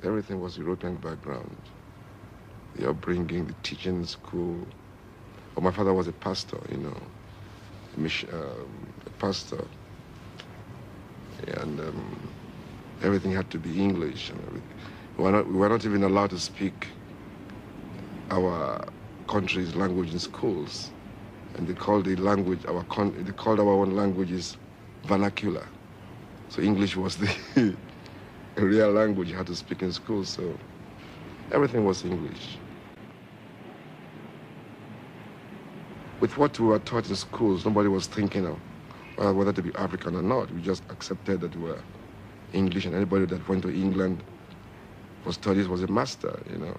Everything was European background. The upbringing, the teaching in school. But my father was a pastor, you know, a pastor. And everything had to be English and everything. We were not even allowed to speak our country's language in schools. And they called the language, they called our own languages vernacular. So English was the a real language you had to speak in school, so everything was English. With what we were taught in schools, nobody was thinking of whether to be African or not. We just accepted that we were English, and anybody that went to England for studies was a master, you know.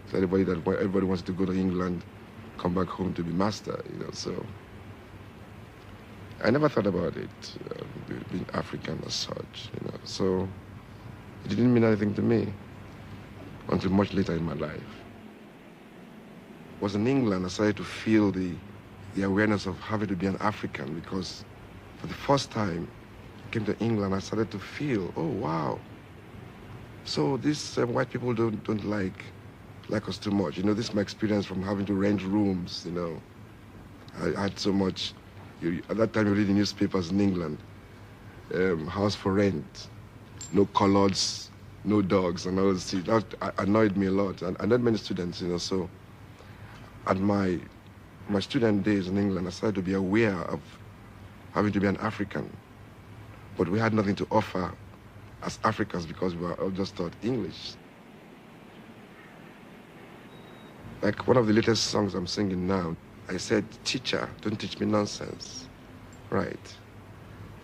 So everybody wants to go to England, come back home to be master, you know, so I never thought about it, being African as such, you know, so it didn't mean anything to me until much later in my life. It was in England I started to feel the awareness of having to be an African, because for the first time I came to England, I started to feel, oh wow, so these white people don't like us too much. You know, this is my experience from having to rent rooms, you know. I had so much, at that time you read the newspapers in England, house for rent, no coloreds, no dogs, and all this. That annoyed me a lot, and not many students, you know, so at my student days in England, I started to be aware of having to be an African, but we had nothing to offer as Africans because we were all just taught English. Like one of the latest songs I'm singing now, I said, teacher, don't teach me nonsense, right?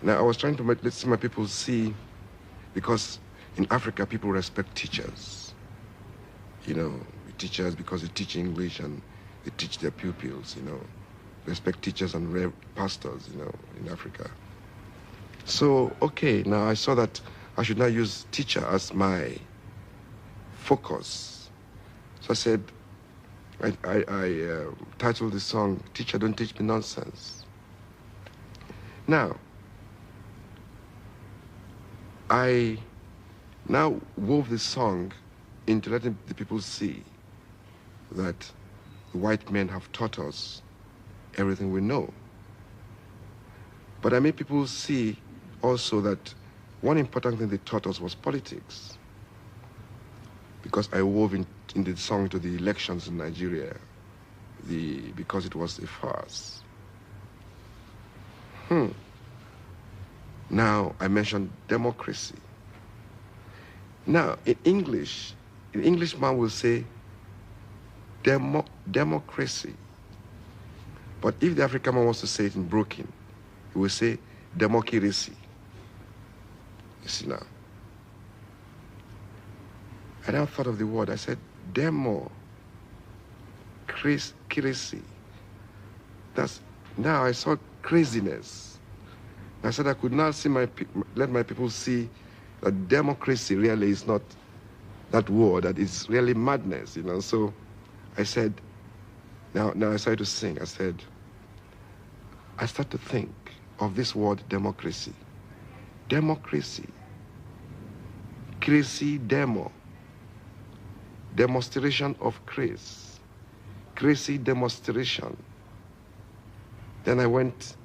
Now I was trying to let my people see, because in Africa people respect teachers. You know, teachers because they teach English and they teach their pupils, you know. Respect teachers and pastors, you know, in Africa. So, okay, now I saw that I should now use teacher as my focus. So I said, I titled the song, Teacher, Don't Teach Me Nonsense. Now, I now wove this song into letting the people see that the white men have taught us everything we know. But I made people see also that one important thing they taught us was politics. Because I wove in the song to the elections in Nigeria, because it was a farce. Now I mentioned democracy. Now in English, an Englishman will say democracy. But if the African man wants to say it in broken, he will say democracy. You see now. I now thought of the word. I said, crazy. That's, now I saw craziness. I said I could now see let my people see that democracy really is not that word, that it's really madness, you know. So I said, now I started to sing. I said, I start to think of this word democracy. Democracy. Crazy demo. Demonstration of grace. Crazy demonstration. Then I went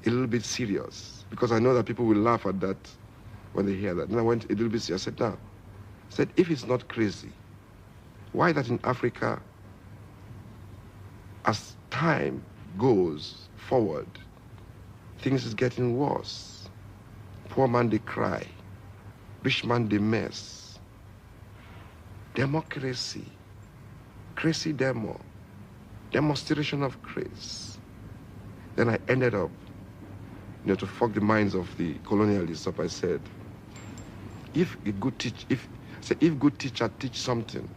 a little bit serious, because I know that people will laugh at that when they hear that. Then I went a little bit serious. I said, if it's not crazy, why that in Africa, as time goes forward, things is getting worse. Poor man, they cry. Rich man, they mess. Democracy, crazy demo, demonstration of grace. Then I ended up, you know, to fuck the minds of the colonialists up, I said, if good teacher teach something,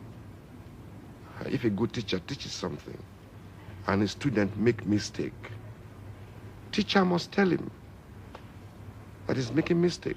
if a good teacher teaches something, and a student make mistake, teacher must tell him that he's making mistake.